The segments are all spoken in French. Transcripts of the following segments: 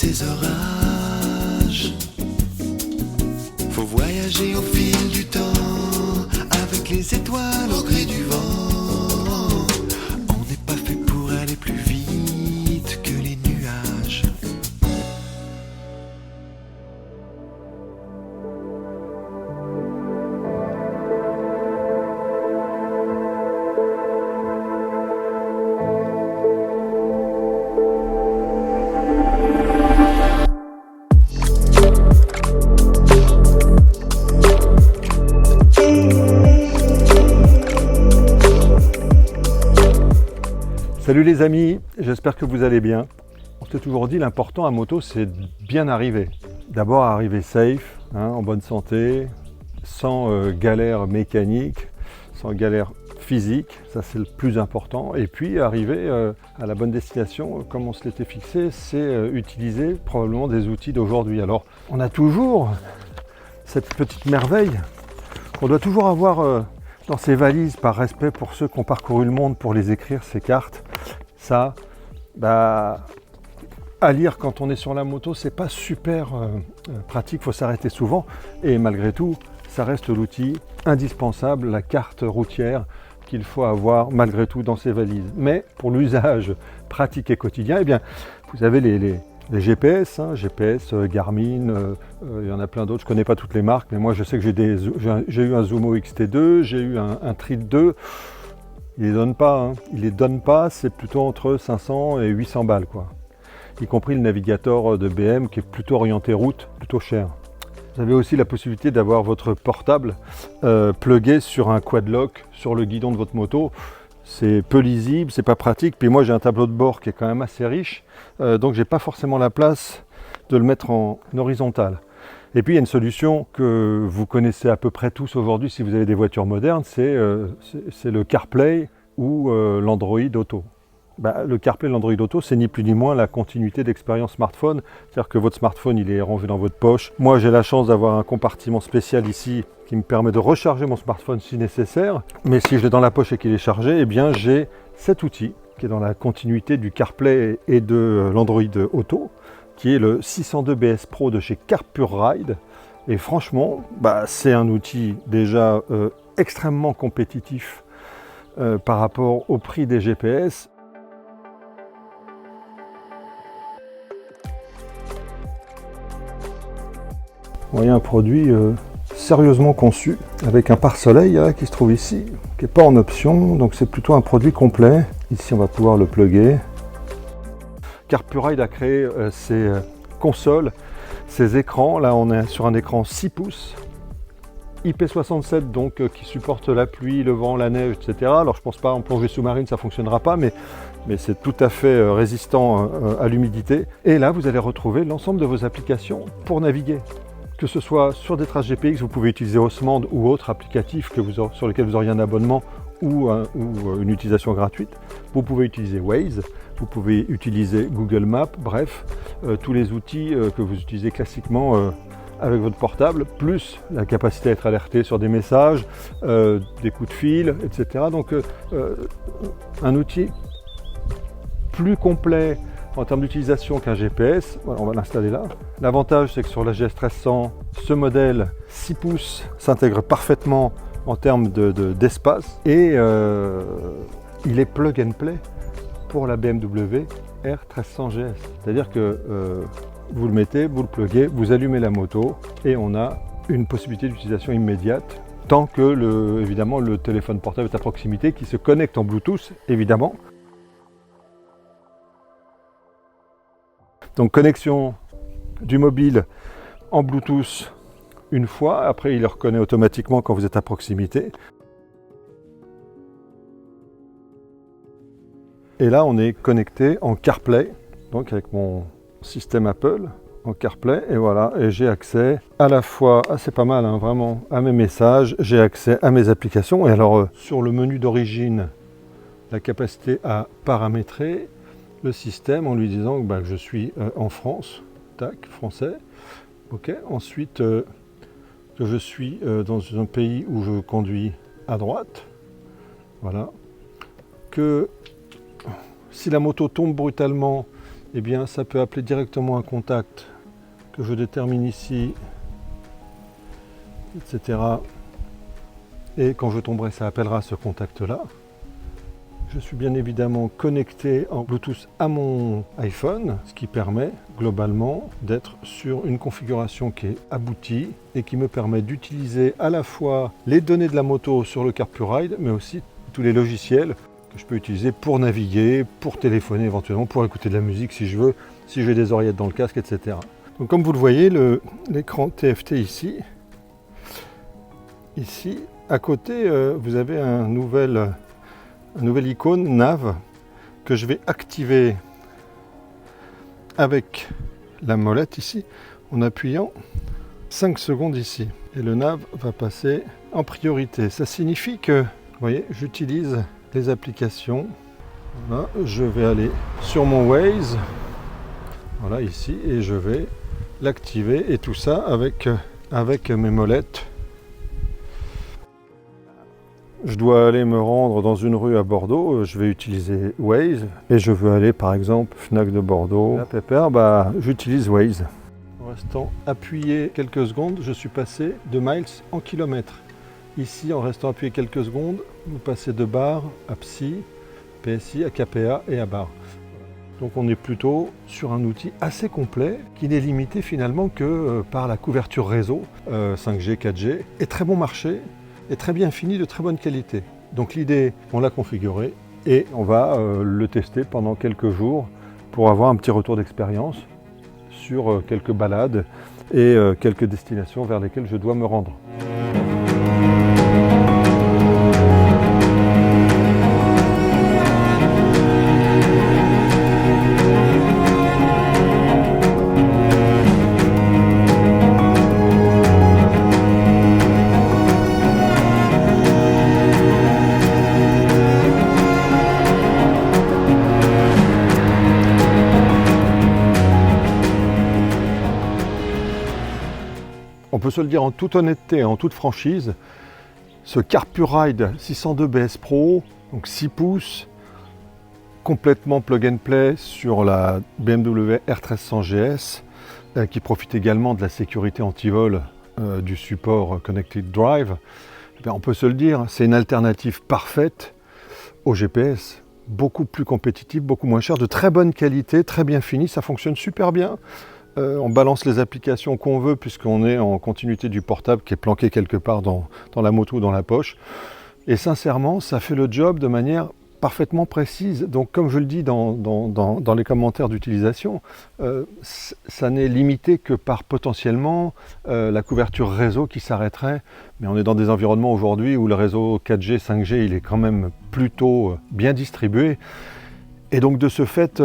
ces orages. Faut voyager au fil du temps, avec les étoiles au gré du vent. On n'est pas fait pour aller plus vite que les nuages. Salut les amis, j'espère que vous allez bien. On s'est toujours dit l'important à moto c'est de bien arriver. D'abord arriver safe, en bonne santé, sans galère mécanique, sans galère physique, ça c'est le plus important. Et puis arriver à la bonne destination, comme on se l'était fixé, c'est utiliser probablement des outils d'aujourd'hui. Alors on a toujours cette petite merveille qu'on doit toujours avoir dans ses valises par respect pour ceux qui ont parcouru le monde pour les écrire, ces cartes. Ça, à lire quand on est sur la moto, c'est pas super pratique, il faut s'arrêter souvent. Et malgré tout, ça reste l'outil indispensable, la carte routière qu'il faut avoir malgré tout dans ses valises. Mais pour l'usage pratique et quotidien, eh bien, vous avez les GPS, GPS, Garmin, il y en a plein d'autres, je ne connais pas toutes les marques, mais moi je sais que j'ai eu un Zumo XT2, j'ai eu un Trit 2, ils les donnent pas, c'est plutôt entre 500 et 800 balles, quoi. Y compris le navigateur de BM qui est plutôt orienté route, plutôt cher. Vous avez aussi la possibilité d'avoir votre portable plugué sur un quad-lock sur le guidon de votre moto. C'est peu lisible, c'est pas pratique. Puis moi j'ai un tableau de bord qui est quand même assez riche, donc j'ai pas forcément la place de le mettre en horizontal. Et puis il y a une solution que vous connaissez à peu près tous aujourd'hui si vous avez des voitures modernes, c'est le CarPlay ou l'Android Auto. Le CarPlay et l'Android Auto, c'est ni plus ni moins la continuité d'expérience smartphone. C'est-à-dire que votre smartphone, il est rangé dans votre poche. Moi, j'ai la chance d'avoir un compartiment spécial ici qui me permet de recharger mon smartphone si nécessaire. Mais si je l'ai dans la poche et qu'il est chargé, eh bien, j'ai cet outil qui est dans la continuité du CarPlay et de l'Android Auto, qui est le 602 BS Pro de chez CarPurRide. Et franchement, c'est un outil déjà extrêmement compétitif par rapport au prix des GPS. Vous voyez un produit sérieusement conçu, avec un pare-soleil qui se trouve ici, qui n'est pas en option, donc c'est plutôt un produit complet. Ici on va pouvoir le plugger. CarPurRide a créé ces consoles, ces écrans. Là on est sur un écran 6 pouces, IP67 donc qui supporte la pluie, le vent, la neige, etc. Alors je pense pas en plongée sous-marine, ça ne fonctionnera pas, mais c'est tout à fait résistant à l'humidité. Et là vous allez retrouver l'ensemble de vos applications pour naviguer. Que ce soit sur des traces GPX, vous pouvez utiliser Osmand ou autre applicatif sur lequel vous auriez un abonnement ou une utilisation gratuite. Vous pouvez utiliser Waze, vous pouvez utiliser Google Maps, bref, tous les outils que vous utilisez classiquement avec votre portable, plus la capacité à être alerté sur des messages, des coups de fil, etc. Donc un outil plus complet en termes d'utilisation qu'un GPS, voilà, on va l'installer là. L'avantage c'est que sur la GS 1300, ce modèle 6 pouces s'intègre parfaitement en termes d'espace et il est plug and play pour la BMW R1300 GS. C'est-à-dire que vous le mettez, vous le pluguez, vous allumez la moto et on a une possibilité d'utilisation immédiate tant que évidemment le téléphone portable est à proximité qui se connecte en Bluetooth évidemment. Donc connexion du mobile en Bluetooth une fois, après il le reconnaît automatiquement quand vous êtes à proximité. Et là on est connecté en CarPlay, donc avec mon système Apple en CarPlay, et voilà, et j'ai accès à la fois, c'est pas mal vraiment, à mes messages, j'ai accès à mes applications, et alors sur le menu d'origine, la capacité à paramétrer le système en lui disant que je suis en France, tac, français, ok, ensuite que je suis dans un pays où je conduis à droite, voilà, que si la moto tombe brutalement, eh bien ça peut appeler directement un contact que je détermine ici, etc. Et quand je tomberai, ça appellera ce contact-là. Je suis bien évidemment connecté en Bluetooth à mon iPhone, ce qui permet globalement d'être sur une configuration qui est aboutie et qui me permet d'utiliser à la fois les données de la moto sur le CarPurRide, mais aussi tous les logiciels que je peux utiliser pour naviguer, pour téléphoner éventuellement, pour écouter de la musique si je veux, si j'ai des oreillettes dans le casque, etc. Donc comme vous le voyez, l'écran TFT ici, à côté, vous avez un nouvel icône nav que je vais activer avec la molette ici en appuyant 5 secondes ici. Et le nav va passer en priorité. Ça signifie que, vous voyez, j'utilise les applications. Voilà, je vais aller sur mon Waze, voilà ici, et je vais l'activer et tout ça avec mes molettes. Je dois aller me rendre dans une rue à Bordeaux, je vais utiliser Waze et je veux aller par exemple Fnac de Bordeaux. Là, pépère, j'utilise Waze. En restant appuyé quelques secondes, je suis passé de miles en kilomètres. Ici, en restant appuyé quelques secondes, vous passez de bar à PSI, PSI à KPA et à bar. Donc on est plutôt sur un outil assez complet qui n'est limité finalement que par la couverture réseau 5G, 4G et très bon marché. Est très bien fini, de très bonne qualité. Donc l'idée, on l'a configuré et on va le tester pendant quelques jours pour avoir un petit retour d'expérience sur quelques balades et quelques destinations vers lesquelles je dois me rendre. On peut se le dire en toute honnêteté, en toute franchise, ce CarPurRide 602 BS Pro, donc 6 pouces, complètement plug and play sur la BMW R1300 GS, qui profite également de la sécurité anti-vol du support Connected Drive. On peut se le dire, c'est une alternative parfaite au GPS, beaucoup plus compétitive, beaucoup moins cher, de très bonne qualité, très bien fini, ça fonctionne super bien. On balance les applications qu'on veut puisqu'on est en continuité du portable qui est planqué quelque part dans la moto ou dans la poche. Et sincèrement, ça fait le job de manière parfaitement précise. Donc comme je le dis dans les commentaires d'utilisation, ça n'est limité que par potentiellement la couverture réseau qui s'arrêterait. Mais on est dans des environnements aujourd'hui où le réseau 4G, 5G, il est quand même plutôt bien distribué. Et donc de ce fait,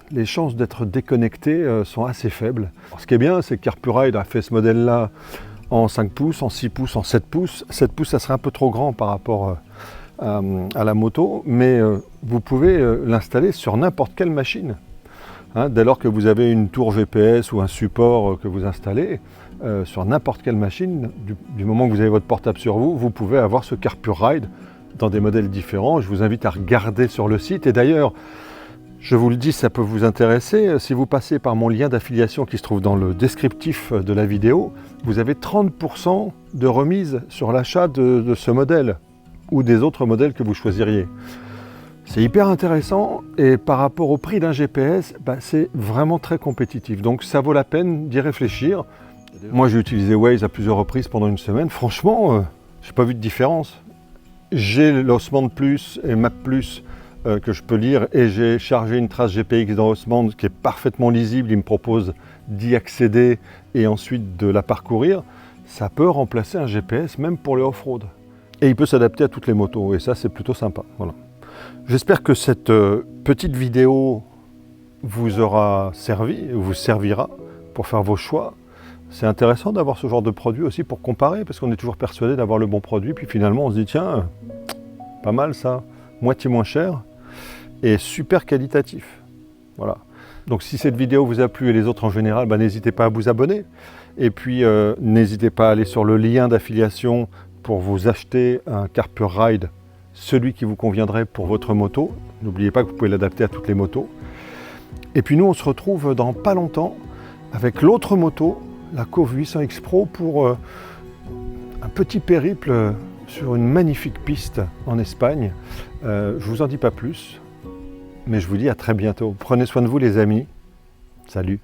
les chances d'être déconnecté sont assez faibles. Alors, ce qui est bien, c'est que CarPurRide a fait ce modèle-là en 5 pouces, en 6 pouces, en 7 pouces. 7 pouces, ça serait un peu trop grand par rapport à la moto, mais vous pouvez l'installer sur n'importe quelle machine. Dès lors que vous avez une tour GPS ou un support que vous installez, sur n'importe quelle machine, du moment que vous avez votre portable sur vous, vous pouvez avoir ce CarPurRide dans des modèles différents. Je vous invite à regarder sur le site. Et d'ailleurs, je vous le dis, ça peut vous intéresser. Si vous passez par mon lien d'affiliation qui se trouve dans le descriptif de la vidéo, vous avez 30% de remise sur l'achat de ce modèle ou des autres modèles que vous choisiriez. C'est hyper intéressant et par rapport au prix d'un GPS, c'est vraiment très compétitif. Donc ça vaut la peine d'y réfléchir. Moi j'ai utilisé Waze à plusieurs reprises pendant une semaine. Franchement, j'ai pas vu de différence. J'ai l'Osmand Plus et Map Plus que je peux lire et j'ai chargé une trace GPX dans Osmand qui est parfaitement lisible. Il me propose d'y accéder et ensuite de la parcourir. Ça peut remplacer un GPS même pour le off-road. Et il peut s'adapter à toutes les motos et ça c'est plutôt sympa. Voilà. J'espère que cette petite vidéo vous aura servi, vous servira pour faire vos choix. C'est intéressant d'avoir ce genre de produit aussi pour comparer parce qu'on est toujours persuadé d'avoir le bon produit puis finalement on se dit tiens, pas mal ça, moitié moins cher et super qualitatif. Voilà. Donc si cette vidéo vous a plu et les autres en général, n'hésitez pas à vous abonner et puis n'hésitez pas à aller sur le lien d'affiliation pour vous acheter un CarPurRide, celui qui vous conviendrait pour votre moto. N'oubliez pas que vous pouvez l'adapter à toutes les motos. Et puis nous, on se retrouve dans pas longtemps avec l'autre moto, la Cove 800X Pro, pour un petit périple sur une magnifique piste en Espagne. Je vous en dis pas plus, mais je vous dis à très bientôt. Prenez soin de vous les amis. Salut.